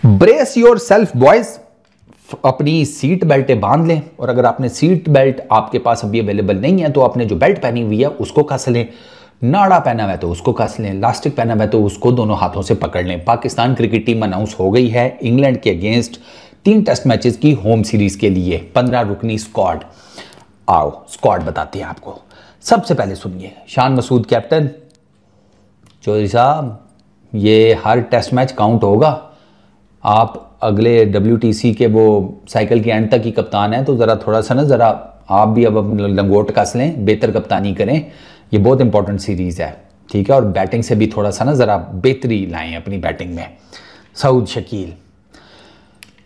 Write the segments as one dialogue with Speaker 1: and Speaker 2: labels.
Speaker 1: Brace your self boys, अपनी seat बेल्टें बांध लें। और अगर आपने सीट बेल्ट आपके पास अभी अवेलेबल नहीं है तो आपने जो बेल्ट पहनी हुई है उसको कस लें, नाड़ा पहना हुआ है तो उसको कस लें, इलास्टिक पहना हुआ है तो उसको दोनों हाथों से पकड़ लें। पाकिस्तान क्रिकेट टीम अनाउंस हो गई है इंग्लैंड के अगेंस्ट 3 टेस्ट मैचेस की होम सीरीज के लिए। 15 रुकनी स्क्वाड। आओ स्क्वाड बताते हैं आपको। सबसे पहले सुनिए, शान मसूद कैप्टन। चौधरी साहब ये हर टेस्ट मैच काउंट होगा। आप अगले WTC के वो साइकिल के एंड तक ही कप्तान हैं, तो ज़रा थोड़ा सा ना ज़रा आप भी अब लंगोट कस लें, बेहतर कप्तानी करें। ये बहुत इंपॉर्टेंट सीरीज़ है, ठीक है। और बैटिंग से भी थोड़ा सा ना ज़रा बेहतरी लाएं अपनी बैटिंग में। सऊद शकील।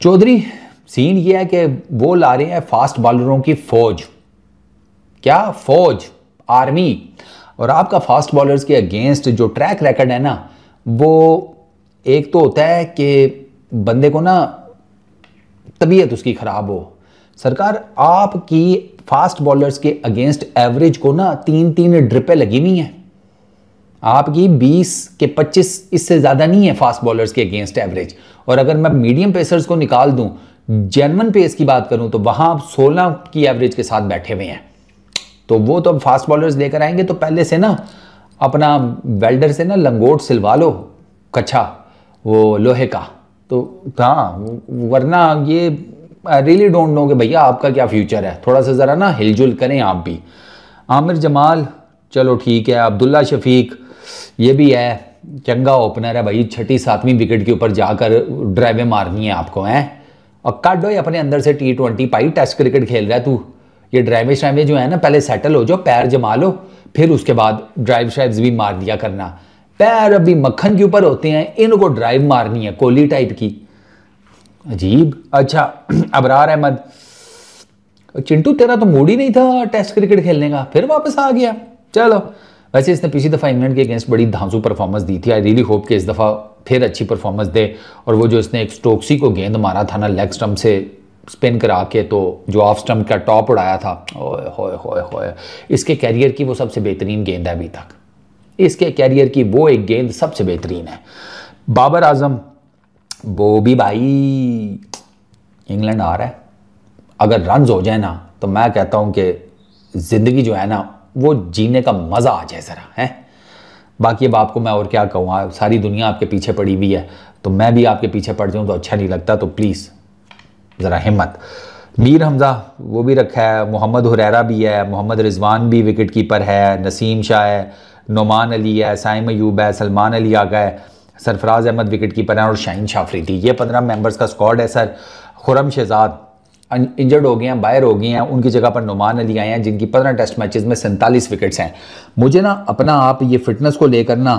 Speaker 1: चौधरी सीन ये है कि वो ला रहे हैं फास्ट बॉलरों की फौज। क्या फौज? आर्मी। और आपका फास्ट बॉलर्स के अगेंस्ट जो ट्रैक रिकॉर्ड है ना, वो एक तो होता है कि बंदे को ना तबीयत उसकी ख़राब हो। सरकार आपकी फास्ट बॉलर्स के अगेंस्ट एवरेज को ना 3-3 ड्रिपें लगी हुई हैं। आपकी 20 के 25 इससे ज़्यादा नहीं है फास्ट बॉलर्स के अगेंस्ट एवरेज। और अगर मैं मीडियम पेसर्स को निकाल दूं, जेन्युइन पेस की बात करूं, तो वहां आप 16 की एवरेज के साथ बैठे हुए हैं। तो वो तो फास्ट बॉलर्स लेकर आएंगे तो पहले से ना अपना वेल्डर से ना लंगोट सिलवा लो, कच्छा वो लोहे का। तो हाँ, वरना ये आई रियली डोंट नो कि भैया आपका क्या फ्यूचर है। थोड़ा सा ज़रा ना हिलजुल करें आप भी। आमिर जमाल चलो ठीक है, अब्दुल्ला शफीक ये भी है, चंगा ओपनर है भाई। 6ठी 7वीं विकेट के ऊपर जाकर ड्राइवें मारनी है आपको, हैं। और काट दो अपने अंदर से T20 पाई, टेस्ट क्रिकेट खेल रहा है तू। ये ड्राइवे श्राइवे जो है ना, पहले सेटल हो जाओ, पैर जमा लो, फिर उसके बाद ड्राइव श्राइव्स भी मार दिया करना। पैर अभी मक्खन के ऊपर होते हैं, इनको ड्राइव मारनी है कोहली टाइप की। अजीब। अच्छा अबरार अहमद। चिंटू तेरा तो मूड ही नहीं था टेस्ट क्रिकेट खेलने का, फिर वापस आ गया। चलो, वैसे इसने पिछली दफ़ा इंग्लैंड के अगेंस्ट बड़ी धांसू परफॉर्मेंस दी थी। आई रियली होप कि इस दफ़ा फिर अच्छी परफॉर्मेंस दे। और वो जो इसने एक स्टोक्सी को गेंद मारा था ना लेग स्टंप से स्पिन करा के, तो जो ऑफ स्टंप का टॉप उड़ाया था, ओए होए होए होए, इसके कैरियर की वो सबसे बेहतरीन गेंद है अभी तक। इसके कैरियर की वो एक गेंद सबसे बेहतरीन है। बाबर आजम, वो भी भाई इंग्लैंड आ रहा है। अगर रन्स हो जाए ना तो मैं कहता हूं कि ज़िंदगी जो है ना वो जीने का मज़ा आ जाए ज़रा, है। बाकी अब आपको मैं और क्या कहूँ, सारी दुनिया आपके पीछे पड़ी हुई है, तो मैं भी आपके पीछे पड़ जाऊँ तो अच्छा नहीं लगता। तो प्लीज़ ज़रा हिम्मत। मीर हमज़ा वो भी रखा है, मोहम्मद हुरैरा भी है, मोहम्मद रिजवान भी विकेट कीपर है, नसीम शाह है, नोमान अली है, साइम अयूब है, सलमान अली आगा है, सरफराज अहमद विकेट कीपर है और शाहीन शाफरी थी। ये 15 मेंबर्स का स्क्वाड है सर। खुरम शहजाद इंजर्ड हो गए हैं, बाहर हो गए हैं, उनकी जगह पर नोमान अली आए हैं जिनकी 15 टेस्ट मैचेस में 47 विकेट्स हैं। मुझे ना अपना आप ये फिटनेस को लेकर ना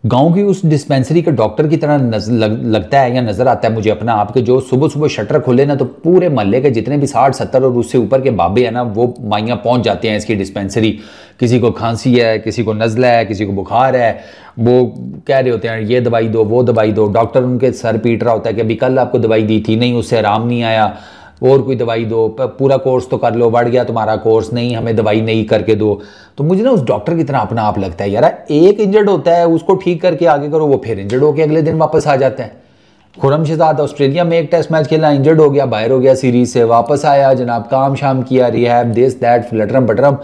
Speaker 1: गांव की उस डिस्पेंसरी के डॉक्टर की तरह लगता है या नज़र आता है मुझे अपना आप के, जो सुबह सुबह शटर खोले ना तो पूरे मोहल्ले के जितने भी 60-70 और उससे ऊपर के बाबे हैं ना, वो माइयाँ पहुंच जाते हैं इसकी डिस्पेंसरी। किसी को खांसी है, किसी को नज़ला है, किसी को बुखार है, वो कह रहे होते हैं ये दवाई दो, वो दवाई दो। डॉक्टर उनके सर पीट रहा होता है कि अभी कल आपको दवाई दी थी, नहीं उससे आराम नहीं आया, और कोई दवाई दो, पूरा कोर्स तो कर लो, बढ़ गया तुम्हारा कोर्स, नहीं हमें दवाई नहीं करके दो। तो मुझे ना उस डॉक्टर की तरह अपना आप लगता है यार, एक इंजर्ड होता है उसको ठीक करके आगे करो, वो फिर इंजर्ड होकर अगले दिन वापस आ जाता है। खुरम शहजाद ऑस्ट्रेलिया में एक टेस्ट मैच खेला, इंजर्ड हो गया, बाहर हो गया सीरीज से, वापस आया जनाब, काम शाम किया, रिहैब दिस दैट लटरम बटरम,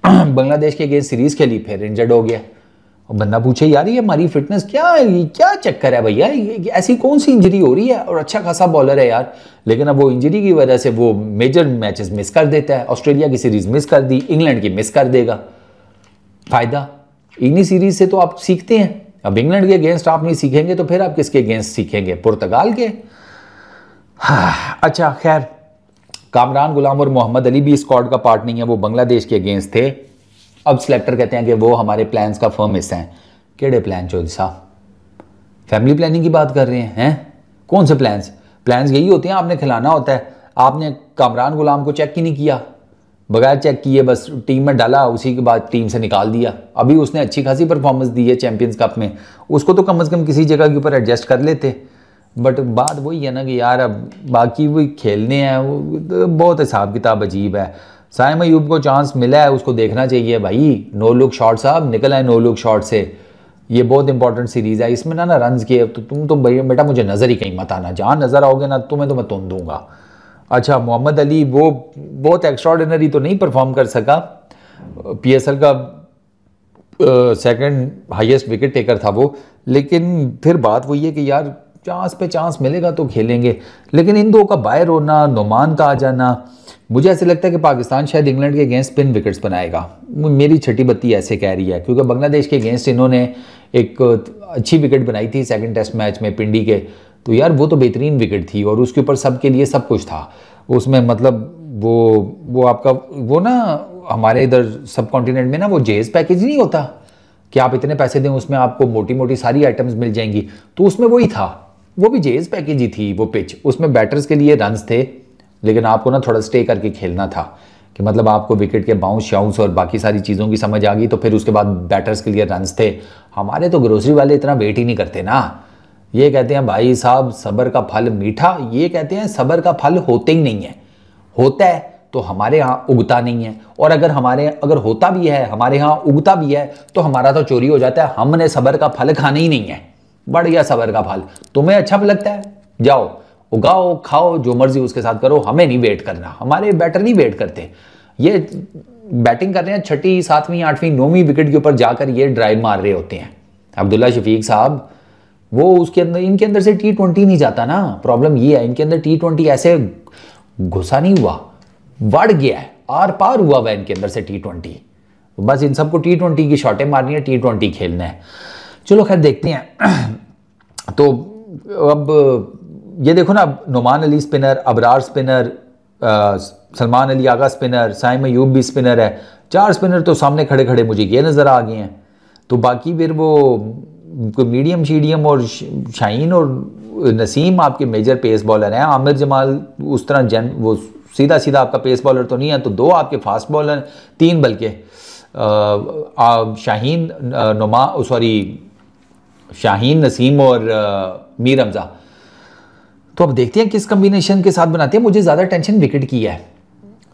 Speaker 1: बांग्लादेश के अगेंस्ट सीरीज खेली, फिर इंजर्ड हो गया। और बंदा पूछे यार ये हमारी फिटनेस क्या है, क्या चक्कर है भैया, ऐसी कौन सी इंजरी हो रही है? और अच्छा खासा बॉलर है यार, लेकिन अब वो इंजरी की वजह से वो मेजर मैचेस मिस कर देता है। ऑस्ट्रेलिया की सीरीज मिस कर दी, इंग्लैंड की मिस कर देगा। फायदा इन्हीं सीरीज से तो आप सीखते हैं। अब इंग्लैंड के अगेंस्ट आप नहीं सीखेंगे तो फिर आप किसके अगेंस्ट सीखेंगे? पुर्तगाल के। अच्छा खैर, कामरान गुलाम और मोहम्मद अली भी स्क्वाड का पार्ट नहीं है, वो बांग्लादेश के अगेंस्ट थे। अब सिलेक्टर कहते हैं कि वो हमारे प्लान्स का फर्म हिस्सा हैं। केड़े प्लान चौधरी साहब? फैमिली प्लानिंग की बात कर रहे हैं? कौन से प्लान्स? प्लान्स यही होते हैं, आपने खिलाना होता है। आपने कामरान गुलाम को चेक ही नहीं किया, बगैर चेक किए बस टीम में डाला, उसी के बाद टीम से निकाल दिया। अभी उसने अच्छी खासी परफॉर्मेंस दी है चैंपियंस कप में, उसको तो कम से कम किसी जगह के ऊपर एडजस्ट कर लेते। बट बात वही है ना कि यार अब बाकी वही खेलने हैं, वो बहुत हिसाब किताब अजीब है। साइम अयूब को चांस मिला है, उसको देखना चाहिए भाई। नो लुक शॉट साहब, निकल आए नो लुक शॉट से। ये बहुत इंपॉर्टेंट सीरीज़ है, इसमें ना रन्स के तो तुम तो बेटा मुझे नज़र ही कहीं मत आना, जहाँ नज़र आओगे ना तुम्हें तो मैं तुम दूंगा। अच्छा, मोहम्मद अली वो बहुत एक्स्ट्रॉर्डिनरी तो नहीं परफॉर्म कर सका, PSL का सेकंड हाईएस्ट विकेट टेकर था वो, लेकिन फिर बात वही है कि यार चांस पे चांस मिलेगा तो खेलेंगे। लेकिन इन दो का बाहर होना, नोमान का आ जाना, मुझे ऐसे लगता है कि पाकिस्तान शायद इंग्लैंड के अगेंस्ट स्पिन विकेट्स बनाएगा। मेरी छठी बत्ती ऐसे कह रही है, क्योंकि बांग्लादेश के अगेंस्ट इन्होंने एक अच्छी विकेट बनाई थी सेकंड टेस्ट मैच में पिंडी के, तो यार वो तो बेहतरीन विकेट थी और उसके ऊपर सबके लिए सब कुछ था उसमें। मतलब वो आपका वो ना हमारे इधर सब कॉन्टिनेंट में ना वो जेज पैकेज नहीं होता कि आप इतने पैसे दें उसमें आपको मोटी मोटी सारी आइटम्स मिल जाएंगी, तो उसमें वही था, वो भी जेज पैकेज ही थी वो पिच। उसमें बैटर्स के लिए रन्स थे, लेकिन आपको ना थोड़ा स्टे करके खेलना था कि मतलब आपको विकेट के बाउंस शाउंस और बाकी सारी चीज़ों की समझ आ गई, तो फिर उसके बाद बैटर्स के लिए रन्स थे। हमारे तो ग्रोसरी वाले इतना वेट ही नहीं करते ना, ये कहते हैं भाई साहब सब्र का फल मीठा, ये कहते हैं सब्र का फल होते ही नहीं है, होता है तो हमारे यहाँ उगता नहीं है, और अगर होता भी है हमारे यहाँ उगता भी है तो हमारा तो चोरी हो जाता है। हमने सब्र का फल खाना ही नहीं है, बढ़िया सब्र का फल तुम्हें अच्छा लगता है, जाओ उगाओ खाओ जो मर्जी उसके साथ करो, हमें नहीं वेट करना, हमारे बैटर नहीं वेट करते। ये बैटिंग कर रहे हैं छठी सातवीं आठवीं नौवीं विकेट के ऊपर जाकर ये ड्राइव मार रहे होते हैं। अब्दुल्ला शफीक साहब वो उसके अंदर इनके अंदर से T20 नहीं जाता ना, प्रॉब्लम ये है इनके अंदर T20 ऐसे घुसा नहीं हुआ, बढ़ गया है, आर पार हुआ हुआ इनके अंदर से T20। बस इन सबको T20 की शॉटें मारनी है, T20 खेलना है। चलो खैर देखते हैं। तो अब ये देखो ना, Noman Ali spinner, Abrar spinner, Salman Ali Agha spinner, Saim Ayub भी स्पिनर है, 4 स्पिनर तो सामने खड़े खड़े मुझे ये नज़र आ गए हैं। तो बाकी फिर वो मीडियम शीडियम और शाहीन और नसीम आपके मेजर पेस बॉलर हैं। आमिर जमाल उस तरह वो सीधा सीधा आपका पेस बॉलर तो नहीं है, तो 2 आपके फास्ट बॉलर, 3 बल्कि शाहीन, नसीम और मीर हमजा। तो अब देखते हैं किस कम्बिनेशन के साथ बनाते हैं। मुझे ज़्यादा टेंशन विकेट की है।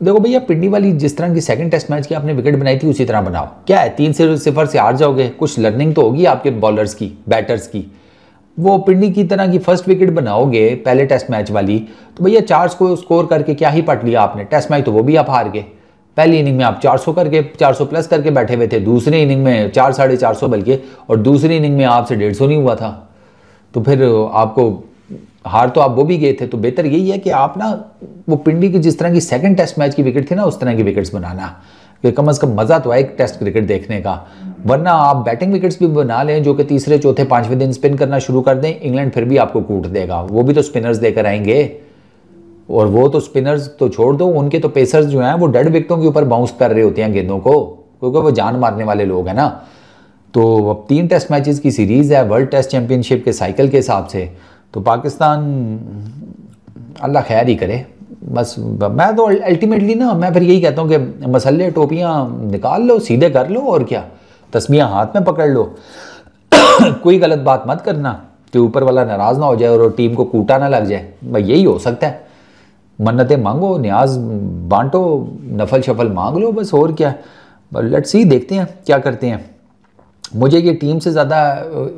Speaker 1: देखो भैया पिंडी वाली जिस तरह की सेकंड टेस्ट मैच की आपने विकेट बनाई थी उसी तरह बनाओ, क्या है 3-0 से हार जाओगे, कुछ लर्निंग तो होगी आपके बॉलर्स की, बैटर्स की। वो पिंडी की तरह की फर्स्ट विकेट बनाओगे पहले टेस्ट मैच वाली, तो भैया 4 को स्कोर करके क्या ही पट लिया आपने। टेस्ट मैच तो वो भी आप हार गए, पहली इनिंग में आप 400 प्लस करके बैठे हुए थे, दूसरी इनिंग में 400-450 बल्कि, और दूसरी इनिंग में आपसे 150 नहीं हुआ था। तो फिर आपको हार तो आप वो भी गए थे। तो बेहतर यही है कि आप ना वो पिंडी की जिस तरह की सेकंड टेस्ट मैच की विकेट थी ना उस तरह की विकेट्स बनाना, कि कम से कम मज़ा तो आए एक टेस्ट क्रिकेट देखने का। वरना आप बैटिंग विकेट्स भी बना लें जो कि तीसरे चौथे पांचवें दिन स्पिन करना शुरू कर दें, इंग्लैंड फिर भी आपको कूट देगा। वो भी तो स्पिनर्स देकर आएंगे, और वो तो स्पिनर्स तो छोड़ दो, उनके तो पेसर्स जो हैं वो डेड विकेटों के ऊपर बाउंस कर रहे होते हैं गेंदों को, क्योंकि वो जान मारने वाले लोग हैं ना। तो अब 3 टेस्ट मैचेस की सीरीज़ है वर्ल्ड टेस्ट चैंपियनशिप के साइकिल के हिसाब से, तो पाकिस्तान अल्लाह खैर ही करे बस। मैं तो अल्टीमेटली ना मैं फिर यही कहता हूँ कि मसल्ले टोपियाँ निकाल लो, सीधे कर लो, और क्या तस्बीहां हाथ में पकड़ लो। कोई गलत बात मत करना कि ऊपर वाला नाराज़ ना हो जाए और टीम को कूटा ना लग जाए, भाई यही हो सकता है। मन्नतें मांगो, न्याज बांटो, नफल शफल मांग लो बस, और क्या। लेट्स सी, देखते हैं क्या करते हैं। मुझे ये टीम से ज़्यादा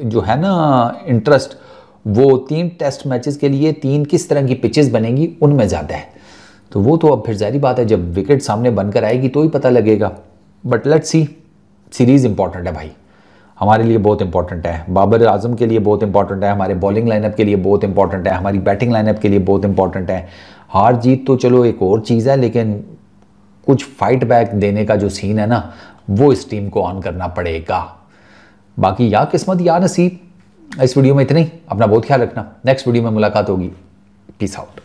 Speaker 1: जो है ना इंटरेस्ट वो 3 टेस्ट मैचेस के लिए 3 किस तरह की पिचेस बनेंगी उनमें ज़्यादा है। तो वो तो अब फिर जारी बात है, जब विकेट सामने बनकर आएगी तो ही पता लगेगा। But let's see, series important है भाई, हमारे लिए बहुत इंपॉर्टेंट है, बाबर आजम के लिए बहुत इंपॉर्टेंट है, हमारे बॉलिंग लाइनअप के लिए बहुत इंपॉर्टेंट है, हमारी बैटिंग लाइनअप के लिए बहुत इंपॉर्टेंट है। हार जीत तो चलो एक और चीज़ है, लेकिन कुछ फाइट बैक देने का जो सीन है ना वो इस टीम को ऑन करना पड़ेगा। बाकी या किस्मत या नसीब। इस वीडियो में इतना ही, अपना बहुत ख्याल रखना, नेक्स्ट वीडियो में मुलाकात होगी, पीस आउट।